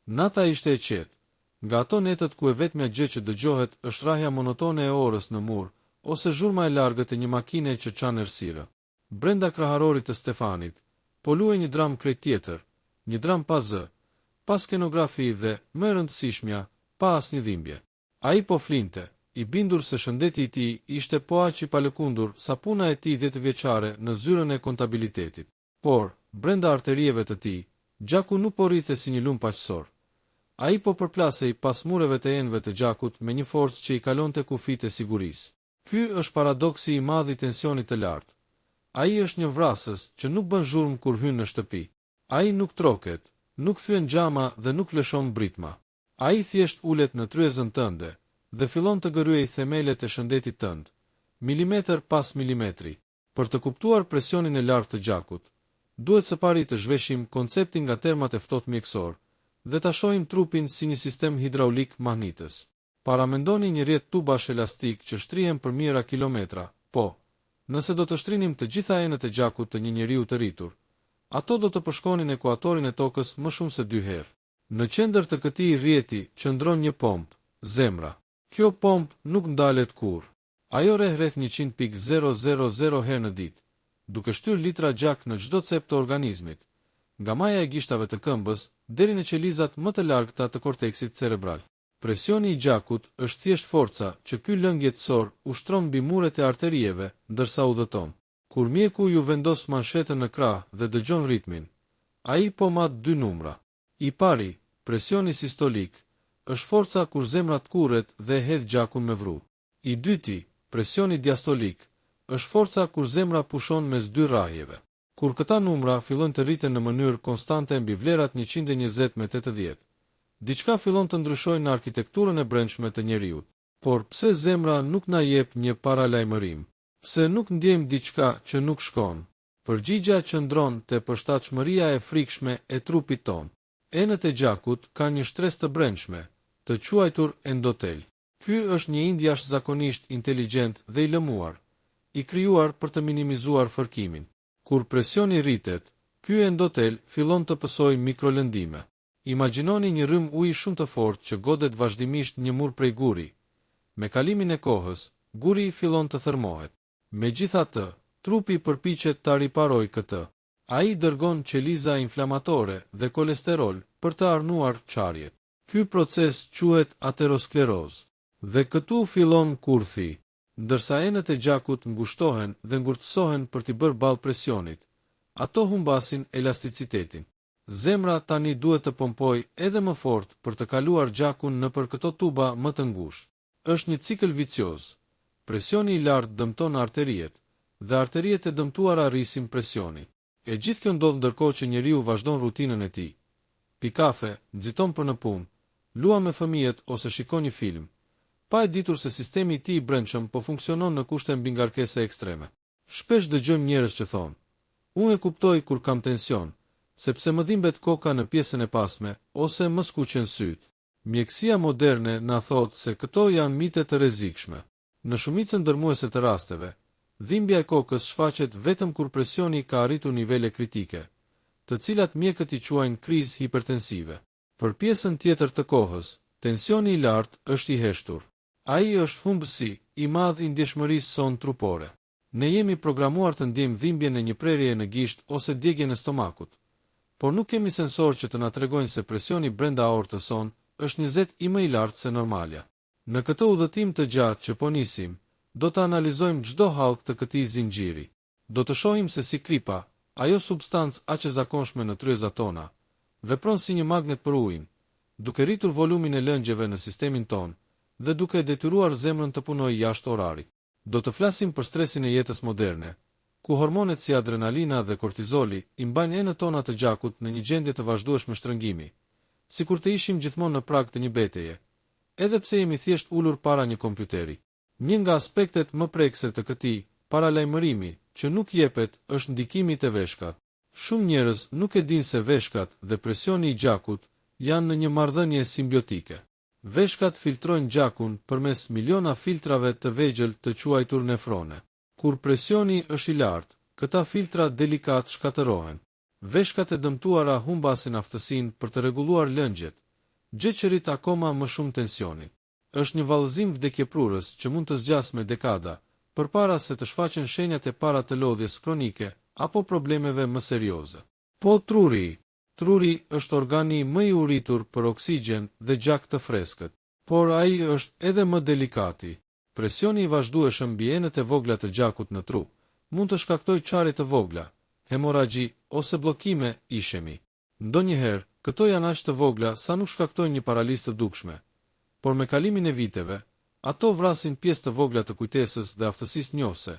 Nata ishte e qetë. Nga ato netët ku e vetmja gjë që dëgjohet është rrahja monotone e orës në mur, ose zhurma e largët e një makine që çan errësirë. Brenda kraharorit të Stefanit, po luaj një dram krejt tjetër, një dram pa zë, pa skenografi dhe, më e rëndësishmja, pa asnjë dhimbje. Ai po flinte, i bindur se shëndeti i tij ishte po aq i palëkundur sa puna e tij 10-vjeçare në zyrën e kontabilitetit. Por, brenda arterieve të tij, gjaku nuk po rrithe si një lum paqësor. Ai po përplasej pas mureve të enëve të gjakut me një forcë që i kalonte kufijtë e sigurisë. Ky është paradoksi i madh i tensionit të lartë. Ai është një vrasës që nuk bën zhurmë kur hyn në shtëpi. Ai nuk troket, nuk thyen xhama dhe nuk lëshon britma. Ai thjesht ulet në tryezën tënde dhe fillon të gëryejë themelet e shëndetit tënd, milimetër pas milimetri. Për të kuptuar presionin e lartë të gjakut, duhet së pari të zhveshim konceptin nga termat e ftohtë mjekësor dhe ta shohim trupin si një sistem hidraulik magnitës. Paramendoni një rrjet tubash elastik që shtrihen për mijëra kilometra, po, nëse do të shtrinim të gjitha enët e gjakut të një njeriu të rritur, ato do të përshkonin ekuatorin e tokës më shumë se 2 herë. Në qendër të këtij rrjeti qëndron një pompë, zemra. Kjo pompë nuk ndalet kurrë. Ajo rreth 100.000 herë në ditë, duke shtyr litra gjak në çdo cep të organizmit, nga maja e gishtave të këmbës deri në qelizat më të largëta të korteksit cerebral. Presioni i gjakut është thjesht forca që ky lëng jetësor ushtron mbi muret e arterieve ndërsa udhëton. Kur mjeku ju vendos manshetën në krah dhe dëgjon ritmin, ai po mat 2 numra. I pari, presioni sistolik, është forca kur zemra tkurret dhe hedh gjakun me vru. I dyti, presioni diastolik, është forca kur zemra pushon mes 2 rrahjeve. Kur këta numra fillojnë të rriten në mënyrë konstante mbi vlerat 120/80, diçka fillon të ndryshojë në arkitekturën e brendshme të njeriut. Por pse zemra nuk na jep një paralajmërim? Pse nuk ndjejmë diçka që nuk shkon? Përgjigjja qëndron te përshtatshmëria e frikshme e trupit ton. Enët e gjakut kanë një shtresë të brendshme, të quajtur endotel. Ky është një ind jashtëzakonisht inteligjent dhe i lëmuar, i krijuar për të minimizuar fërkimin. Kur presioni rritet, ky endotel fillon të pësojë mikrolëndime. Imagjinoni një rrym uji shumë të fortë që godet vazhdimisht një mur prej guri. Me kalimin e kohës, guri fillon të thërmohet. Megjithatë, trupi përpiqet ta riparojë këtë. Ai dërgon qeliza inflamatore dhe kolesterol për të arnuar çarjet. Ky proces quhet aterosklerozë. Dhe këtu fillon kurthi. Ndërsa enët e gjakut ngushtohen dhe ngurtësohen për t'i bërë ballë presionit, ato humbasin elasticitetin. Zemra tani duhet të pompojë edhe më fort për të kaluar gjakun nëpër këto tuba më të ngushtë. Është një cikël vicioz. Presioni i lartë dëmton arteriet, dhe arteriet e dëmtuara rrisin presionin. E gjithë kjo ndodh ndërkohë që njeriu vazhdon rutinën e tij. Pi kafe, nxiton për në punë, luan me fëmijët ose shikon një film, pa e ditur se sistemi i tij i brendshëm po funksionon në kushte mbi ngarkese ekstreme. Shpesh dëgjojmë njerëz që thonë: "Unë e kuptoj kur kam tension, sepse më dhimbet koka në pjesën e pasme ose më skuqen syt." Mjekësia moderne na thotë se këto janë mite të rrezikshme. Në shumicën dërmuese të rasteve, dhimbja e kokës shfaqet vetëm kur presioni ka arritur nivele kritike, të cilat mjekët i quajnë krizë hipertensive. Për pjesën tjetër të kohës, tensioni i lartë është i heshtur. Ai është humbësi i madh i ndjeshmërisë sonë trupore. Ne jemi programuar të ndjejmë dhimbjen e një prerjeje në gisht ose djegjen e stomakut, por nuk kemi sensor që të na tregojnë se presioni brenda aortës sonë është 20 i më i lartë se normalja. Në këtë udhëtim të gjatë që po nisim, do të analizojmë çdo hallk të këtij zinxhiri. Do të shohim se si kripa, ajo substancë aq e zakonshme në tryezat tona, vepron si një magnet për ujin, duke rritur volumin e lëngjeve në sistemin ton dhe duke detyruar zemrën të punojë jashtë orarit. Do të flasim për stresin e jetës moderne, ku hormonet si adrenalina dhe kortizoli i mbajnë enët tona të gjakut në një gjendje të vazhdueshme shtrëngimi, sikur të ishim gjithmonë në prag të një betejë, edhe pse jemi thjesht ulur para një kompjuteri. Një nga aspektet më prekse të këtij paralajmërimi që nuk jepet është ndikimi te veshkat. Shumë njerëz nuk e dinë se veshkat dhe presioni i gjakut janë në një marrëdhënie simbiotike. Veshkat filtrojnë gjakun përmes miliona filtrave të vegjël të quajtur nefrone. Kur presioni është i lartë, këta filtra delikat shkatërohen. Veshkat e dëmtuara humbasin aftësinë për të rregulluar lëngjet, gjë që rrit akoma më shumë tensionin. Është një vallëzim vdekjeprurës që mund të zgjasë me dekada, përpara se të shfaqen shenjat e para të lodhjes kronike apo problemeve më serioze. Po truri. Truri është organi më i uritur për oksigjen dhe gjak të freskët, por ai është edhe më delikati. Presioni i vazhdueshëm mbi enët e vogla të gjakut në tru mund të shkaktojë çarje të vogla, hemoragji ose bllokime ishemi. Ndonjëherë, këto janë aq të vogla sa nuk shkaktojnë një paralizë të dukshme, por me kalimin e viteve, ato vrasin pjesë të vogla të kujtesës dhe aftësisë njohëse,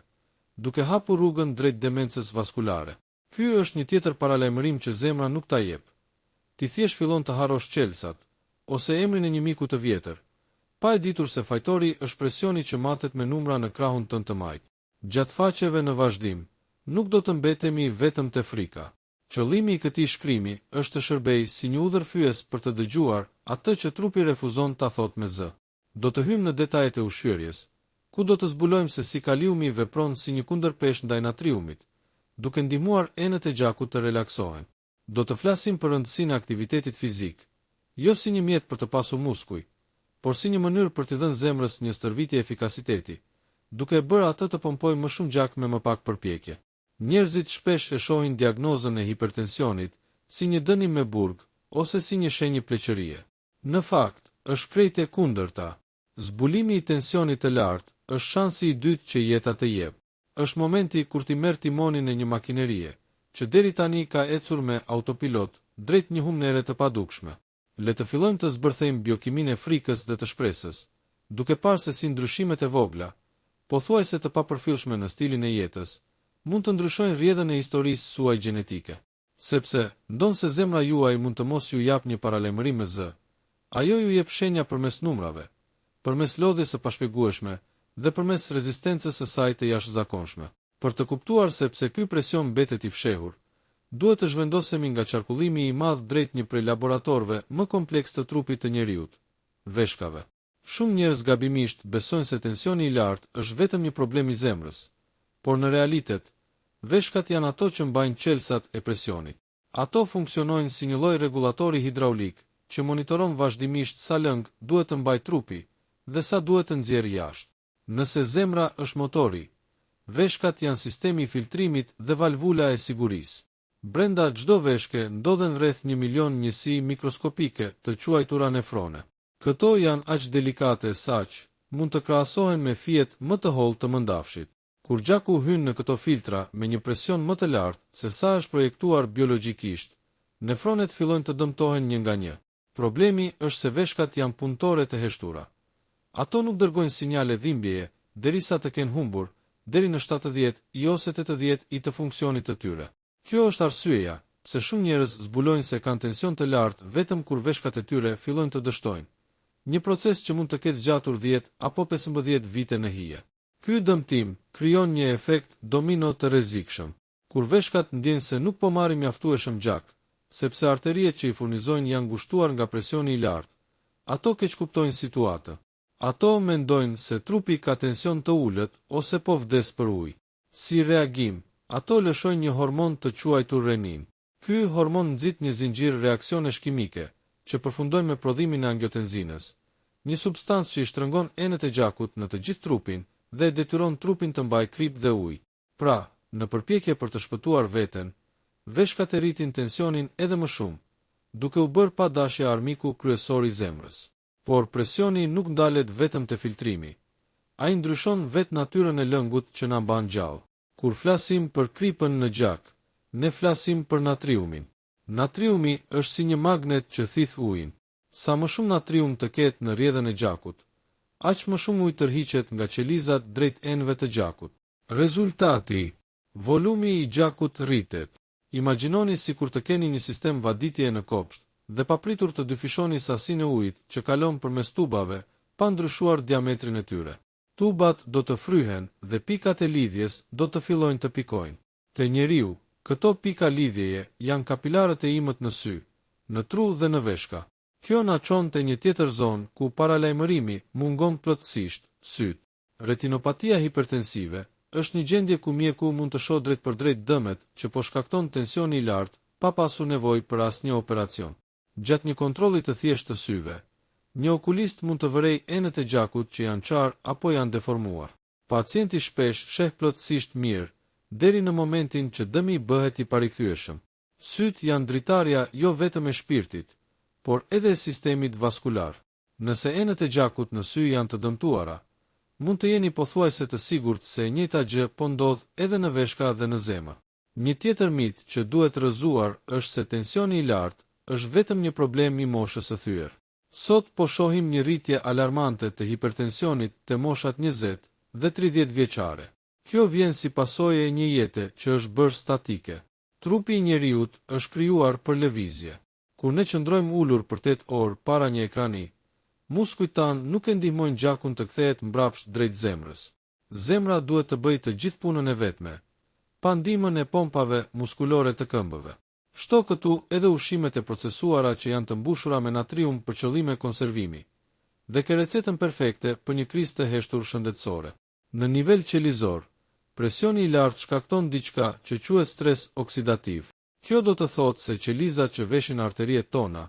duke hapur rrugën drejt demencës vaskulare. Ky është një tjetër paralajmërim që zemra nuk ta jep. Ti thjesht fillon të harrosh qelsat, ose emrin e një miku të vjetër, pa e ditur se fajtori është presioni që matet me numra në krahun tënd të majt. Gjatë faqeve në vazhdim, nuk do të mbetemi vetëm te frika. Qëllimi i këtij shkrimi është të shërbejë si një udhërfyes për të dëgjuar atë që trupi refuzon ta thotë me zë. Do të hymë në detajet e ushqyerjes, ku do të zbulojmë se si kaliumi vepron si një kundërpeshë ndaj natriumit, duke ndihmuar enët e gjakut të relaksohen. Do të flasim për rëndësinë e aktivitetit fizik, jo si një mjet për të pasur muskuj, por si një mënyrë për të dhënë zemrës një stërvitje efikasiteti, duke bërë atë të pompojë më shumë gjak me më pak përpjekje. Njerëzit shpesh e shohin diagnozën e hipertensionit si një dënim me burg ose si një shenjë pleqërie. Në fakt, është krejt e kundërta. Zbulimi i tensionit të lartë është shansi i dytë që jeta të jep. Është momenti kur ti merr timonin e një makinerie, që deri tani ka ecur me autopilot drejt një humnere të padukshme. Le të fillojmë të zbërthejmë biokimin e frikës dhe të shpresës, duke parë se si ndryshimet e vogla, pothuajse të papërfillshme në stilin e jetës, mund të ndryshojnë rrjedhën e historisë suaj gjenetike. Sepse, ndonse zemra juaj mund të mos ju jap një paralajmërim me zë, ajo ju jep shenja përmes numrave, përmes lodhjes së pashpjegueshme dhe përmes rezistencës së saj të jashtëzakonshme. Për të kuptuar se pse ky presion mbetet i fshehur, duhet të zhvendosemi nga qarkullimi i madh drejt një prej laboratorëve më kompleks të trupit të njeriut, veshkave. Shumë njerëz gabimisht besojnë se tensioni i lartë është vetëm një problem i zemrës, por në realitet, veshkat janë ato që mbajnë qelsat e presionit. Ato funksionojnë si një lloj rregullatori hidraulik që monitoron vazhdimisht sa lëng duhet të mbajë trupi dhe sa duhet të nxjerrë jashtë. Nëse zemra është motori, veshkat janë sistemi i filtrimit dhe valvula e sigurisë. Brenda çdo veshke ndodhen rreth 1 milion njësi mikroskopike të quajtura nefrone. Këto janë aq delikate saq mund të krahasohen me fijet më të hollë të mëndafshit. Kur gjaku hyn në këto filtra me një presion më të lartë se sa është projektuar biologjikisht, nefronet fillojnë të dëmtohen një nga një. Problemi është se veshkat janë punëtore të heshtura. Ato nuk dërgojnë sinjale dhimbjeje derisa të kenë humbur deri në 70 ose 80 i të funksionit të tyre. Kjo është arsyeja pse shumë njerëz zbulojnë se kanë tension të lartë vetëm kur veshkat e tyre fillojnë të dështojnë. Një proces që mund të ketë zgjatur 10 apo 15 vite në hije. Ky dëmtim krijon një efekt domino të rrezikshëm. Kur veshkat ndjejnë se nuk po marrin mjaftueshëm gjak, sepse arteriet që i furnizojnë janë ngushtuar nga presioni i lartë, ato keqkuptojnë situatën. Ato mendojnë se trupi ka tension të ulët ose po vdes për ujë. Si reagim, ato lëshojnë një hormon të quajtur renin. Ky hormon nxit një zinxhir reaksionesh kimike që përfundojnë me prodhimin e angiotenzinës, një substancë që i shtrëngon enët e gjakut në të gjithë trupin dhe detyron trupin të mbajë krip dhe ujë. Pra, në përpjekje për të shpëtuar veten, veshkat e rritin tensionin edhe më shumë, duke u bërë pa dashje armiku kryesor i zemrës. Por presioni nuk ndalet vetëm te filtrimi. Ai ndryshon vetë natyrën e lëngut që na mban gjallë. Kur flasim për kripën në gjak, ne flasim për natriumin. Natriumi është si një magnet që thith ujin. Sa më shumë natrium të ketë në rrjedhën e gjakut, aq më shumë ujë tërhiqet nga qelizat drejt enëve të gjakut. Rezultati: volumi i gjakut rritet. Imagjinoni sikur të keni një sistem vaditjeje në kopsht dhe papritur të dyfishoni sasinë e ujit që kalon përmes tubave pa ndryshuar diametrin e tyre. Tubat do të fryhen dhe pikat e lidhjes do të fillojnë të pikojnë. Te njeriu, këto pika lidhjeje janë kapilarët e imët në sy, në tru dhe në veshka. Kjo na çon te një tjetër zonë ku paralajmërimi mungon plotësisht, syt. Retinopatia hipertensive është një gjendje ku mjeku mund të shohë drejt për drejt dëmet që po shkakton tensioni i lartë pa pasur nevojë për asnjë operacion. Gjatë një kontrolli të thjeshtë të syve, një okulist mund të vërej enët e gjakut që janë qarë apo janë deformuar. Pacienti shpesh sheh plotësisht mirë, deri në momentin që dëmi bëhet i parikthyer. Syt janë dritarja jo vetëm e shpirtit, por edhe e sistemit vaskular. Nëse enët e gjakut në sy janë të dëmtuara, mund të jeni pothuajse të sigurt se e njëjta gjë po ndodh edhe në veshka dhe në zemër. Një tjetër mit që duhet rrëzuar është se tensioni i lartë është vetëm një problem i moshës së thyer. Sot po shohim një rritje alarmante të hipertensionit te moshat 20 dhe 30 vjeçare. Kjo vjen si pasojë e një jete që është bërë statike. Trupi i njeriut është krijuar për lëvizje. Kur ne qëndrojmë ulur për 8 orë para një ekrani, muskujt tanë nuk e ndihmojnë gjakun të kthehet mbrapsht drejt zemrës. Zemra duhet të bëjë të gjithë punën e vetme, pa ndihmën e pompave muskulore të këmbëve. Shto këtu edhe ushqimet e procesuara që janë të mbushura me natrium për qëllime konservimi, dhe ke recetën perfekte për një krizë të heshtur shëndetësore. Në nivel qelizor, presioni i lartë shkakton diçka që quhet stres oksidativ. Kjo do të thotë se qelizat që veshin arteriet tona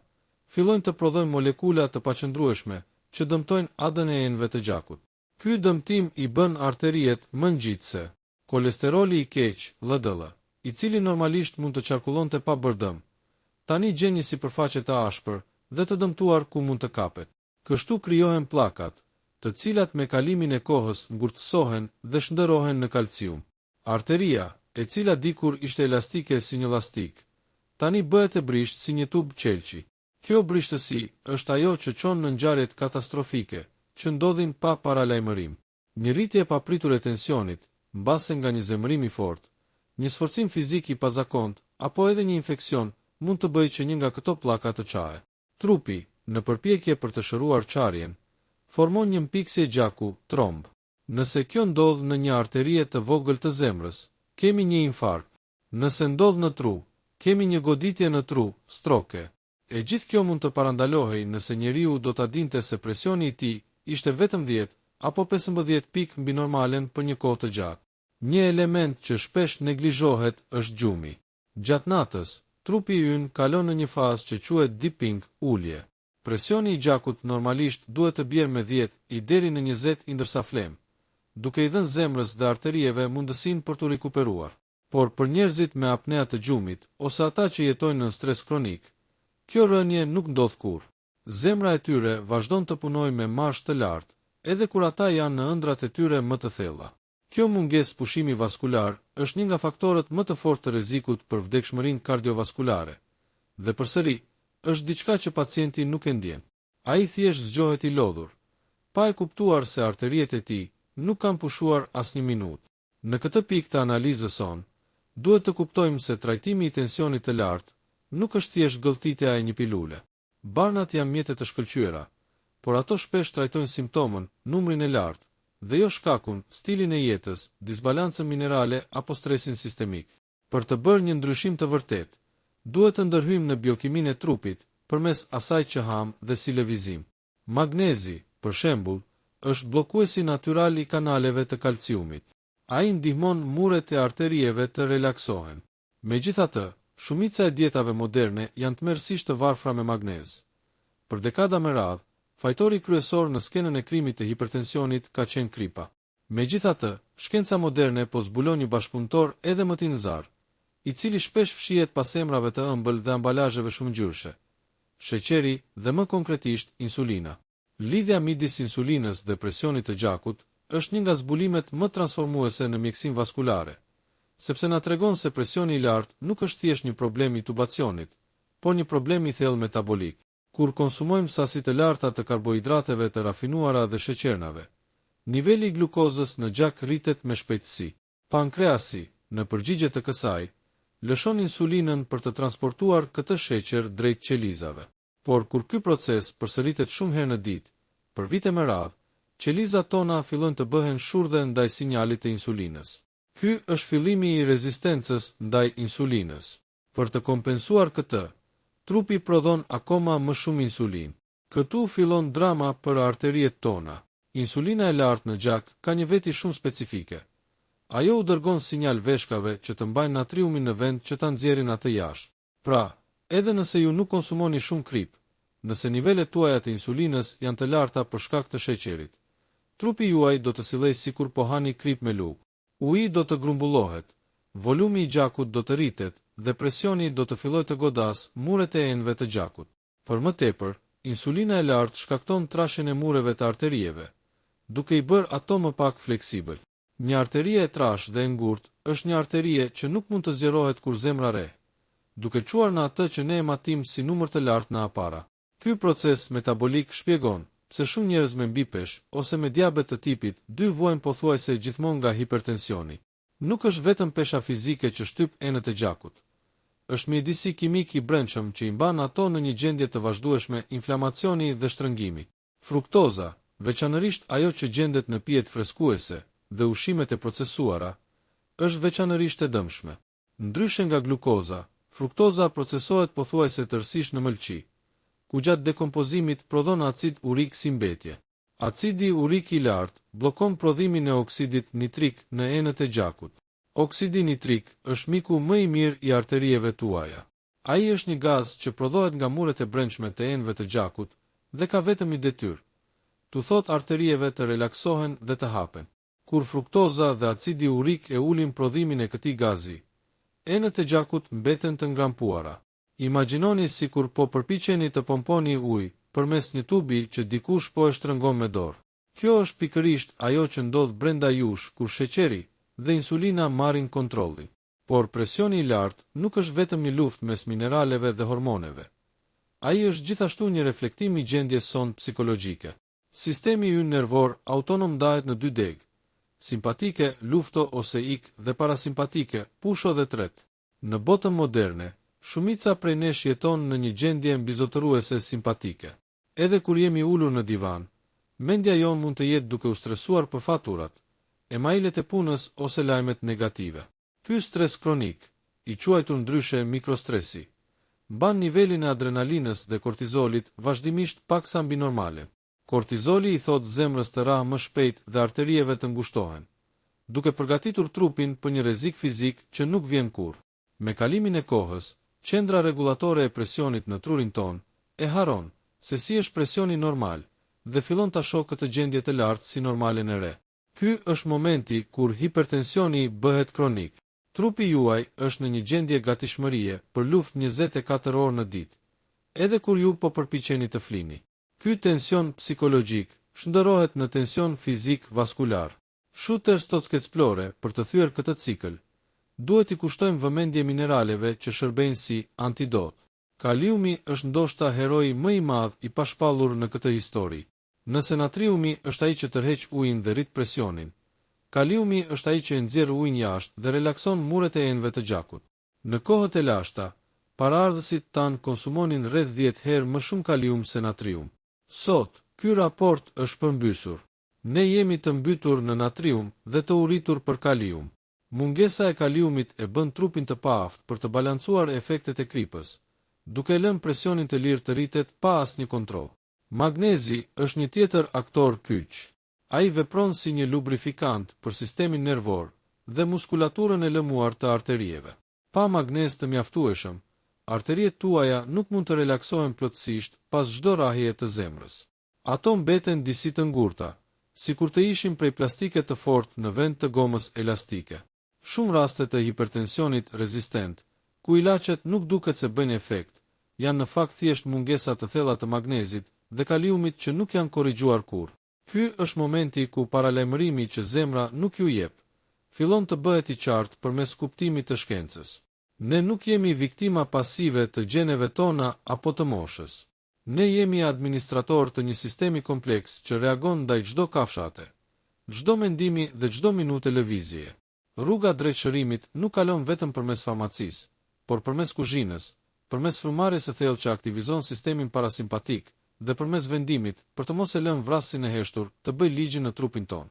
fillojnë të prodhojnë molekula të paqëndrueshme që dëmtojnë ADN-ëve të gjakut. Ky dëmtim i bën arteriet më ngjitse. Kolesteroli i keq, LDL, i cili normalisht mund të qarkullonte pa bërdëm, tani gjen një sipërfaqe të ashpër dhe të dëmtuar ku mund të kapet. Kështu krijohen pllakat, të cilat me kalimin e kohës ngurtësohen dhe shndërrohen në kalcium. Arteria, e cila dikur ishte elastike si një llastik, tani bëhet e brisht si një tub qelçi. Kjo brishtësi është ajo që çon në ngjarjet katastrofike, që ndodhin pa paralajmërim. Një rritje e papritur e tensionit, mbase nga një zemërim i fortë, një sforcim fizik i pazakont, apo edhe një infeksion, mund të bëjë që një nga këto pllaka të çaje. Trupi, në përpjekje për të shëruar çarjen, formon një mpiksje gjaku, tromb. Nëse kjo ndodh në një arterie të vogël të zemrës, kemi një infarkt. Nëse ndodh në tru, kemi një goditje në tru, stroke. E gjithë kjo mund të parandalohej nëse njeriu do ta dinte se presioni i tij ishte vetëm 10 apo 15 pikë mbi normalen për një kohë të gjatë. Një element që shpesh neglizhohet është gjumi. Gjatë natës, trupi ynë kalon në një fazë që quhet dipping, ulje. Presioni i gjakut normalisht duhet të bjerë me 10 i deri në 20 i ndërsa flem, duke i dhënë zemrës dhe arterieve mundësinë për të rikuperuar. Por për njerëzit me apnea të gjumit ose ata që jetojnë në stres kronik, kjo rënje nuk ndodh kurrë. Zemra e tyre vazhdon të punojë me marsh të lartë, edhe kur ata janë në ëndrat e tyre më të thella. Kjo mungesë pushimi vaskular është një nga faktorët më të fortë të rrezikut për vdekshmërinë kardiovaskulare. Dhe përsëri, është diçka që pacienti nuk e ndjen. Ai thjesht zgjohet i lodhur, pa e kuptuar se arteriet e tij nuk kanë pushuar as një minutë. Në këtë pikë të analizës sonë, duhet të kuptojmë se trajtimi i tensionit të lartë nuk është thjesht gëlltitja e një pilule. Barnat janë mjete të shkëlqyera, por ato shpesh trajtojnë simptomën, numrin e lartë, dhe jo shkakun, stilin e jetës, disbalancën minerale apo stresin sistemik. Për të bërë një ndryshim të vërtet, duhet të ndërhyjmë në biokimin e trupit përmes asaj që ham dhe si lëvizim. Magnezi, për shembull, është bllokuesi natyral i kanaleve të kalciumit. Ai ndihmon muret e arterieve të relaksohen. Megjithatë, shumica e dietave moderne janë tmerrsisht të varfra me magnez. Për dekada me radhë, fajtori kryesor në skenën e krimit të hipertensionit ka qenë kripa. Megjithatë, shkenca moderne po zbulon një bashkëpunëtor edhe më tinëzar, i cili shpesh fshihet pas emrave të ëmbël dhe ambalazheve shumëngjyrëshe, sheqeri dhe më konkretisht insulina. Lidhja midis insulinës dhe presionit të gjakut është një nga zbulimet më transformuese në mjekësinë vaskulare, sepse na tregon se presioni i lartë nuk është thjesht një problem i tubacionit, por një problem i thellë metabolik. Kur konsumojmë sasi të larta të karbohidrateve të rafinuara dhe sheqernave, niveli i glukozës në gjak rritet me shpejtësi. Pankreasi, në përgjigje të kësaj, lëshon insulinën për të transportuar këtë sheqer drejt qelizave. Por kur ky proces përsëritet shumë herë në ditë, për vite me radhë, qelizat tona fillojnë të bëhen shurdhe ndaj sinjalit të insulinës. Ky është fillimi i rezistencës ndaj insulinës. Për të kompensuar këtë, trupi prodhon akoma më shumë insulin. Këtu fillon drama për arteriet tona. Insulina e lartë në gjak ka një veti shumë specifike. Ajo u dërgon sinjal veshkave që të mbajnë natriumin në vend që ta nxjerrin atë jashtë. Pra, Edhe nëse ju nuk konsumoni shumë krip, nëse nivelet tuaja të insulinës janë të larta për shkak të sheqerit, trupi juaj do të sillej sikur po hani krip me lugë. Uji do të grumbullohet, volumi i gjakut do të rritet dhe presioni do të fillojë të godas muret e enëve të gjakut. Për më tepër, insulina e lartë shkakton trashjen e mureve të arterieve, duke i bërë ato më pak fleksibël. Një arterie e trashë dhe e ngurtë është një arterie që nuk mund të zgjerohet kur zemra re, duke quar në atë që ne e matim si numër të lartë në apara. Ky proces metabolik shpjegon pse shumë njerëz me mbipesh ose me diabet të tipit 2 vuajnë pothuajse gjithmonë nga hipertensioni. Nuk është vetëm pesha fizike që shtyp enët e gjakut. Është mjedisi kimik i brendshëm që i mban ato në një gjendje të vazhdueshme inflamacioni dhe shtrëngimi. Fruktoza, veçanërisht ajo që gjendet në pijet freskuese dhe ushqimet e procesuara, është veçanërisht e dëmshme. Ndryshe nga glukoza, fruktoza procesohet pothuajse tërësisht në mëlçi, ku gjatë dekompozimit prodhon acid urik si mbetje. Acidi urik i lartë bllokon prodhimin e oksidit nitrik në enët e gjakut. Oksidi nitrik është miku më i mirë i arterieve tuaja. Ai është një gaz që prodhohet nga muret e brendshme të enëve të gjakut dhe ka vetëm një detyrë: tu thot arterieve të relaksohen dhe të hapen. Kur fruktoza dhe acidi urik e ulin prodhimin e këtij gazi, enët e gjakut mbeten të ngrampuara. Imagjinoni sikur po përpiqeni të pomponi ujë përmes një tubi që dikush po e shtrëngon me dorë. Kjo është pikërisht ajo që ndodh brenda jush kur sheqeri dhe insulina marrin kontrollin. Por presioni i lartë nuk është vetëm një luftë mes mineraleve dhe hormoneve. Ai është gjithashtu një reflektim i gjendjes sonë psikologjike. Sistemi ynë nervor autonom ndahet në 2 degë: simpatike, lufto ose ik, dhe parasimpatike, pusho dhe tret. Në botën moderne, shumica prej nesh jeton në një gjendje mbizotëruese simpatike. Edhe kur jemi ulur në divan, mendja jon mund të jetë duke u stresuar për faturat, emailet e punës ose lajmet negative. Ky stres kronik, i quajtur ndryshe mikrostresi, mban nivelin e adrenalinës dhe kortizolit vazhdimisht paksa mbi normale. Kortizoli i thot zemrës të rah më shpejt dhe arterieve të ngushtohen, duke përgatitur trupin për një rrezik fizik që nuk vjen kurrë. Me kalimin e kohës, qendra rregullatore e presionit në trurin ton e haron se si është presioni normal dhe fillon ta shohë këtë gjendje të lartë si normalen e re. Ky është momenti kur hipertensioni bëhet kronik. Trupi juaj është në një gjendje gatishmërie për luftë 24 orë në ditë, edhe kur ju po përpiqeni të flini. Ky tension psikologjik shndërrohet në tension fizik vaskular. Shooter stock explore për të thyer këtë cikël. Duhet i kushtojmë vëmendje mineraleve që shërbejnë si antidot. Kaliumi është ndoshta heroi më i madh i pashpallur në këtë histori. Nëse natriumi është ai që tërheq ujin dhe rrit presionin, kaliumi është ai që e nxjerr ujin jashtë dhe relakson muret e enëve të gjakut. Në kohët e lashta, paraardhësit tan konsumonin rreth 10 herë më shumë kalium se natrium. Sot, ky raport është përmbysur. Ne jemi të mbytur në natrium dhe të uritur për kalium. Mungesa e kaliumit e bën trupin të paaft për të balancuar efektet e kripës, duke lënë presionin të lirë të rritet pa asnjë kontroll. Magnezi është një tjetër aktor kyç. Ai vepron si një lubrifikant për sistemin nervor dhe muskulaturën e lëmuar të arterieve. Pa magnez të mjaftueshëm, arteriet tuaja nuk mund të relaksohen plotësisht pas çdo rrahjeje të zemrës. Ato mbeten disi të ngurta, sikur të ishin prej plastike të fortë në vend të gomës elastike. Shumë raste të hipertensionit rezistent, ku ilaçet nuk duket se bëjnë efekt, janë në fakt thjesht mungesa të thella të magnezit dhe kaliumit që nuk janë korrigjuar kurrë. Ky është momenti ku paralajmërimi që zemra nuk ju jep, fillon të bëhet i qartë përmes kuptimit të shkencës. Ne nuk jemi viktima pasive të gjeneve tona apo të moshës. Ne jemi administrator të një sistemi kompleks që reagon ndaj çdo kafshate, çdo mendimi dhe çdo minutë lëvizjeje. Rruga drejt shërimit nuk kalon vetëm përmes farmacisë, por përmes kuzhinës, përmes frymëmarrjes së thellë që aktivizon sistemin parasimpatik dhe përmes vendimit për të mos e lënë vrasjen e heshtur të bëjë ligjin në trupin ton.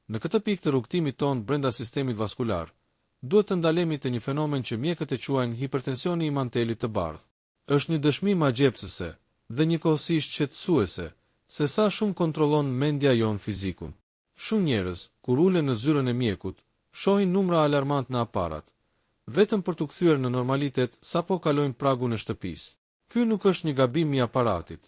Në këtë pikë të rrugtimit ton brenda sistemit vaskular, duhet të ndalemi të një fenomen që mjekët e quajnë hipertensioni i mantelit të bardhë. Është një dëshmi magjepsëse dhe njëkohësisht shqetësuese se sa shumë kontrollon mendja jon fizikun. Shumë njerëz, kur ulen në zyrën e mjekut, shohin numra alarmant në aparat vetëm për t'u kthyer në normalitet sapo kalojnë pragun e shtëpisë. Ky nuk është një gabim i aparatit.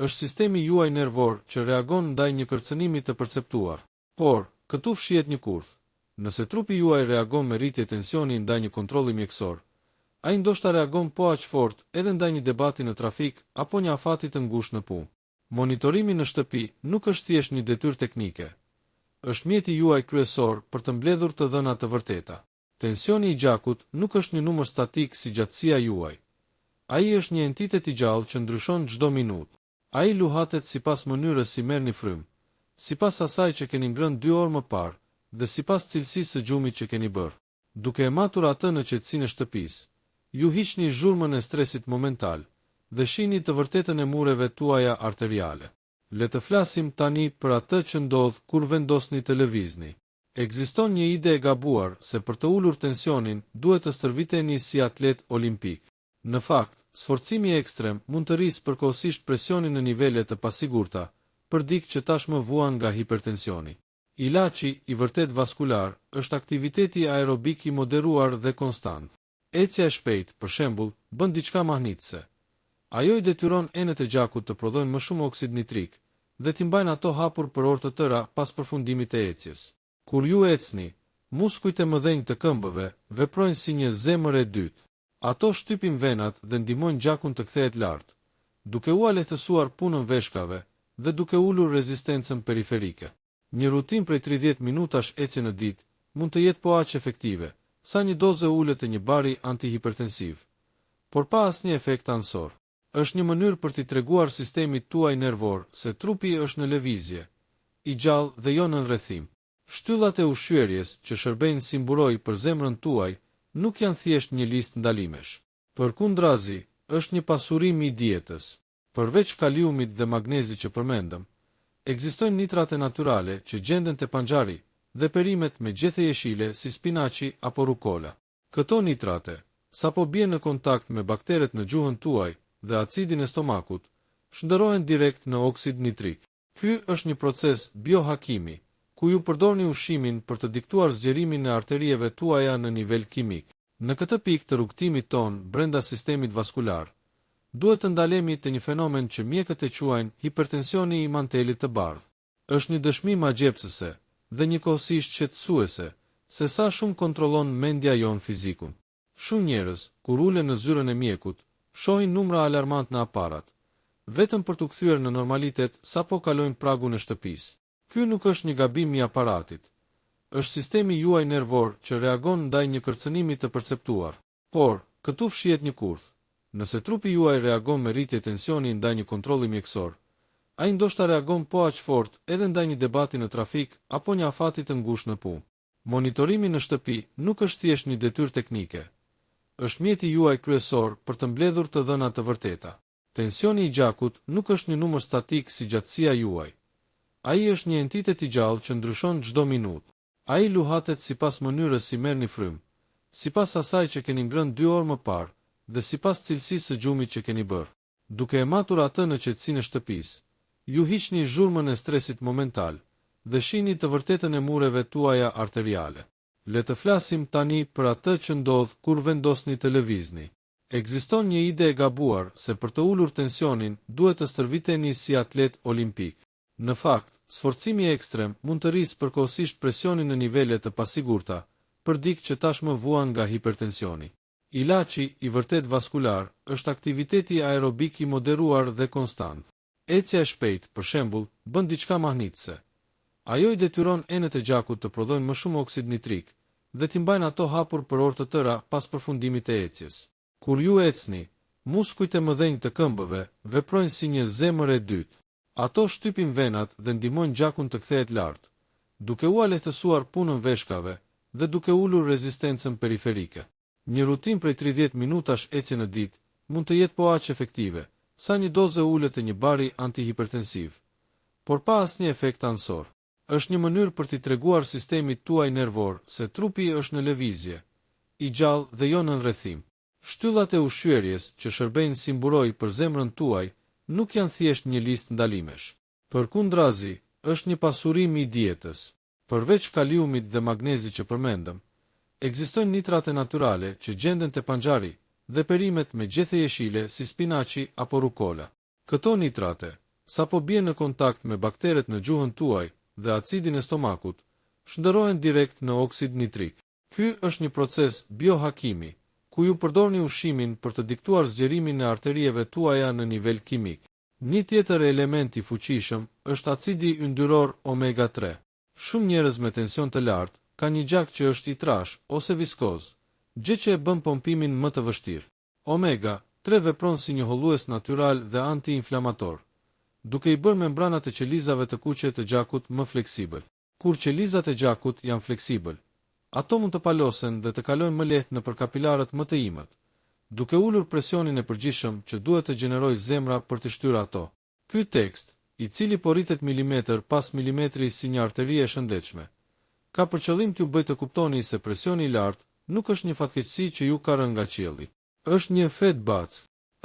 Është sistemi juaj nervor që reagon ndaj një kërcënimi të perceptuar. Por, këtu fshihet një kurth. Nëse trupi juaj reagon me rritje tensioni ndaj një kontrolli mjekësor, ai ndoshta reagon po aq fort edhe ndaj një debati në trafik apo një afati të ngushtë në punë. Monitorimi në shtëpi nuk është thjesht një detyrë teknike. Është mjeti juaj kryesor për të mbledhur të dhëna të vërteta. Tensioni i gjakut nuk është një numër statik si gjatësia juaj. Ai është një entitet i gjallë që ndryshon çdo minutë. Ai luhatet sipas mënyrës si merrni frymë, sipas asaj që keni ngrënë 2 orë më parë dhe sipas cilësisë së gjumit që keni bërë. Duke e matur atë në qetësinë e shtëpisë, ju hiqni zhurmën e stresit momental dhe shihni të vërtetën e mureve tuaja arteriale. Le të flasim tani për atë që ndodh kur vendosni të lëvizni. Ekziston një ide e gabuar se për të ulur tensionin duhet të stërviteni si atlet olimpik. Në fakt, sforcimi ekstrem mund të rrisë përkohësisht presionin në nivele të pasigurta, për dikë që tashmë vuan nga hipertensioni. Ilaçi i vërtet vaskular është aktiviteti aerobik i moderuar dhe konstant. Ecja e shpejtë, për shembull, bën diçka mahnitëse. Ajo i detyron enet e gjakut të prodhojnë më shumë oksid nitrik dhe t'i mbajnë ato hapur për orë të tëra pas përfundimit të ecjes. Kur ju ecni, muskujt e mëdhenj të këmbëve veprojnë si një zemër e dytë. Ato shtypin venat dhe ndihmojnë gjakun të kthehet lart, duke u lehtësuar punën veshkave dhe duke ulur rezistencën periferike. Një rutinë prej 30 minutash ecje në ditë mund të jetë po aq efektive sa një dozë ulët e një bari antihipertensiv, por pa asnjë efekt anësor. Është një mënyrë për t'i treguar sistemit tuaj nervor se trupi është në lëvizje, i gjallë dhe jo në rrethim. Shtyllat e ushqyerjes që shërbejnë si mburoj për zemrën tuaj nuk janë thjesht një listë ndalimesh. Përkundrazi, është një pasurim i dietës. Përveç kaliumit dhe magnezit që përmendëm, ekzistojnë nitrate natyrale që gjenden te panxari dhe perimet me gjethe jeshile si spinaçi apo rukola. Këto nitrate, sapo bien në kontakt me bakteret në gjuhën tuaj dhe acidin e stomakut, shndërrohen direkt në oksid nitrik. Ky është një proces biohakimi, ku ju përdorni ushqimin për të diktuar zgjerimin e arterieve tuaja në nivel kimik. Në këtë pikë të rrugtimit ton brenda sistemit vaskular, duhet të ndalemi te një fenomen që mjekët e quajnë hipertensioni i mantelit të bardhë. Është një dëshmi magjepsëse dhe njëkohësisht shqetësuese se sa shumë kontrollon mendja jon fizikun. Shumë njerëz, kur ulen në zyrën e mjekut, shohin numra alarmant në aparat, vetëm për t'u kthyer në normalitet sapo kalojnë pragun e shtëpisë. Ky nuk është një gabim i aparatit. Është sistemi juaj nervor që reagon ndaj një kërcënimi të perceptuar. Por, këtu fshihet një kurth. Nëse trupi juaj reagon me rritje tensioni ndaj një kontrolli mjekësor, ai ndoshta reagon po aq fort edhe ndaj një debati në trafik apo një afati të ngushtë në punë. Monitorimi në shtëpi nuk është thjesht një detyrë teknike. Është mjeti juaj kryesor për të mbledhur të dhëna të vërteta. Tensioni i gjakut nuk është një numër statik si gjatësia juaj. Ai është një entitet i gjallë që ndryshon çdo minutë. Ai luhatet sipas mënyrës si merrni frymë, sipas asaj që keni ngrënë 2 orë më parë dhe sipas cilësisë së gjumit që keni bërë. Duke e matur atë në qetësinë e shtëpisë, ju hiqni zhurmën e stresit momental dhe shihni të vërtetën e mureve tuaja arteriale. Le të flasim tani për atë që ndodh kur vendosni të lëvizni. Ekziston një ide e gabuar se për të ulur tensionin duhet të stërviteni si atlet olimpik. Në fakt, sforcimi ekstrem mund të rrisë përkohësisht presionin në nivele të pasigurta, për dikë që tashmë vuan nga hipertensioni. Ilaçi i vërtet vaskular është aktiviteti aerobik i moderuar dhe konstant. Ecja e shpejtë, për shembull, bën diçka mahnitëse. Ajo i detyron enet e gjakut të prodhojnë më shumë oksid nitrik dhe t'i mbajnë ato hapur për orë të tëra pas përfundimit të ecjes. Kur ju ecni, muskujt e mëdhenj të këmbëve veprojnë si një zemër e dytë. Ato shtypin venat dhe ndihmojnë gjakun të kthehet lart, duke u lehtësuar punën veshkave dhe duke ulur rezistencën periferike. Një rutinë prej 30 minutash ecje në ditë mund të jetë po aq efektive sa një dozë ulët e një bari antihipertensiv, por pa asnjë efekt anësor. Është një mënyrë për t'i treguar sistemit tuaj nervor se trupi është në lëvizje, i gjallë dhe jo në rrethim. Shtyllat e ushqyerjes që shërbejnë si mburoj për zemrën tuaj nuk janë thjesht një listë ndalimesh. Përkundrazi, është një pasurim i dietës. Përveç kaliumit dhe magnezit që përmendëm, Ekzistojnë nitrate natyrale që gjenden te panxhari dhe perimet me gjethe jeshile si spinaçi apo rukola. Këto nitrate, sapo bien në kontakt me bakteret në gjuhën tuaj dhe acidin e stomakut, shndërrohen direkt në oksid nitrik. Ky është një proces biohakimi, ku ju përdorni ushqimin për të diktuar zgjerimin e arterieve tuaja në nivel kimik. Një tjetër element i fuqishëm është acidi yndyror omega 3. Shumë njerëz me tension të lartë kanë një gjak që është i trash ose viskoz, gjë që e bën pompimin më të vështirë. Omega 3 vepron si një hollues natyral dhe anti-inflamator, duke i bërë membranat e qelizave të kuqe të gjakut më fleksibël. Kur qelizat e gjakut janë fleksibël, ato mund të palosen dhe të kalojnë më lehtë nëpër kapilarët më të imët, duke ulur presionin e përgjithshëm që duhet të gjenerojë zemra për të shtyrë ato. Ky tekst, i cili po rritet milimetër pas milimetri si një arteri e shëndetshme, ka për qëllim t'ju bëjë të kuptoni se presioni i lartë nuk është një fatkeqësi që ju ka rënë nga qielli. Është një feedback.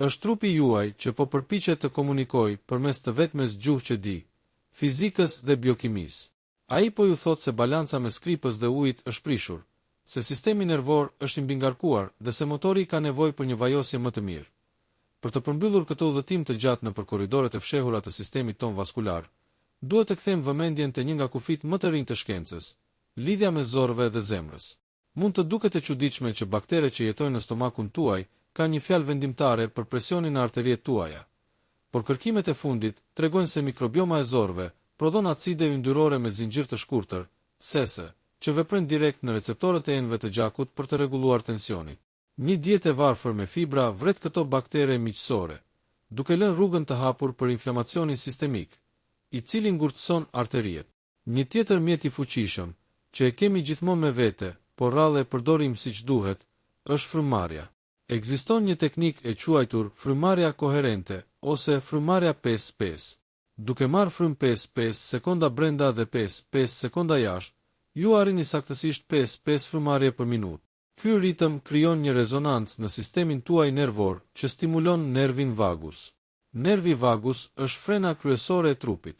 Është trupi juaj që po përpiqet të komunikojë përmes të vetmes gjuhë që di, fizikës dhe biokimisë. Ai po ju thot se balanca me skripës dhe ujit është prishur, se sistemi nervor është i mbingarkuar dhe se motori ka nevojë për një vajosje më të mirë. Për të përmbyllur këtë udhëtim të gjatë nëpër korridoret e fshehura të sistemit ton vaskular, duhet të kthejmë vëmendjen te një nga kufit më të rinj të shkencës, lidhja mes zorëve dhe zemrës. Mund të duket e çuditshme që bakteret që jetojnë në stomakun tuaj kanë një fjalë vendimtare për presionin e arterieve tuaja, por kërkimet e fundit tregojnë se mikrobioma e zorëve prodhon acide yndyrore me zinxhir të shkurtër, sese, që veprojnë direkt në receptorët e enëve të gjakut për të rregulluar tensionin. Një dietë e varfër me fibra vret këto baktere miqësore, duke lënë rrugën të hapur për inflamacionin sistemik, i cili ngurtëson arteriet. Një tjetër mjet i fuqishëm, që e kemi gjithmonë me vete, por rrallë e përdorim siç duhet, është frymëmarrja. Ekziston një teknikë e quajtur frymëmarrja koherente ose frymëmarrja 5-5. Duke marrë frymë 5-5 sekonda brenda dhe 5-5 sekonda jashtë, ju arrini saktësisht 5-5 frymëmarrje për minutë. Ky ritëm krijon një rezonancë në sistemin tuaj nervor që stimulon nervin vagus. Nervi vagus është frena kryesore e trupit.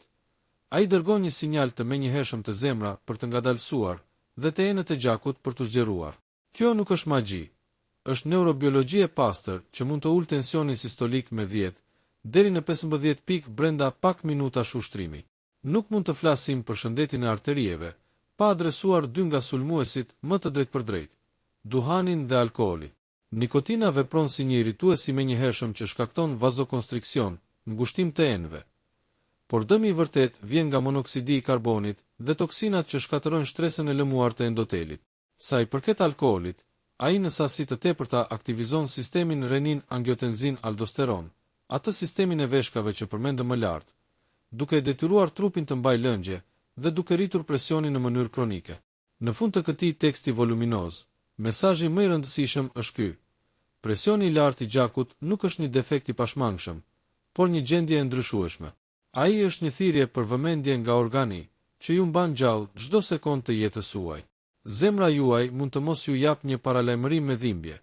Ai dërgon një sinjal të menjëhershëm të zemra për të ngadalësuar dhe të enët e gjakut për të zgjeruar. Kjo nuk është magji, është neurobiologji e pastër që mund të ulë tensionin sistolik me 10 deri në 15 pikë brenda pak minutash ushtrimi. Nuk mund të flasim për shëndetin e arterieve pa adresuar dy nga sulmuesit më të drejtpërdrejtë, duhanin dhe alkooli. Nikotina vepron si një irritues i menjëhershëm që shkakton vazokonstriksion, ngushtim të enëve. Por dëmi i vërtet vjen nga monoksidi i karbonit dhe toksinat që shkatërrojnë shtresën e lëmuar të endotelit. Sa i përket alkoolit, ai në sasi të tepërta aktivizon sistemin renin-angiotenzin-aldosteron, atë sistemin e veshkave që përmendëm më lart, duke e detyruar trupin të mbajë lëngje dhe duke rritur presionin në mënyrë kronike. Në fund të këtij teksti voluminoz, mesazhi më i rëndësishëm është ky: presioni i lartë i gjakut nuk është një defekt i pashmangshëm, por një gjendje e ndryshueshme. Ai është një thirrje për vëmendje nga organi, që ju mban gjallë çdo sekondë të jetës suaj. Zemra juaj mund të mos ju jap një paralajmërim me dhimbje,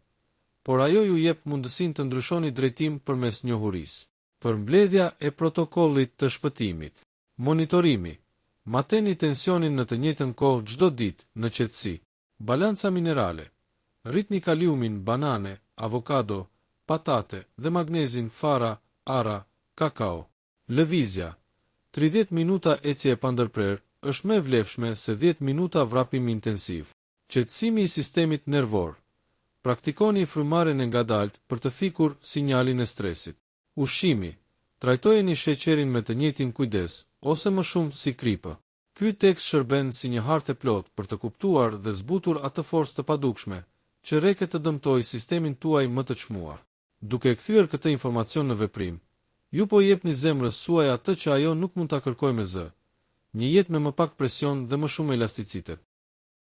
por ajo ju jep mundësinë të ndryshoni drejtim përmes njohurisë. Përmbledhja e protokollit të shpëtimit. Monitorimi. Mateni tensionin në të njëjtën kohë çdo ditë në qetësi. Balanca minerale. Rritni kaliumin banane, avokado, patate dhe magnezin fara, ara, kakao. Lëvizja. 30 minuta ecje e pandërprer është më e vlefshme se 10 minuta vrapim intensiv. Qetësimi i sistemit nervor. Praktikoni frymëmarrjen e ngadaltë për të fikur sinjalin e stresit. Ushqimi. Trajtojeni sheqerin me të njëjtin kujdes, ose më shumë si kripë. Ky tekst shërben si një hartë e plotë për të kuptuar dhe zbutur atë forcë të padukshme që rreket të dëmtojë sistemin tuaj më të çmuar. Duke kthyer këtë informacion në veprim, ju po jepni zemrës suaj atë që ajo nuk mund ta kërkojë me zë: një jetë me më pak presion dhe më shumë elasticitet.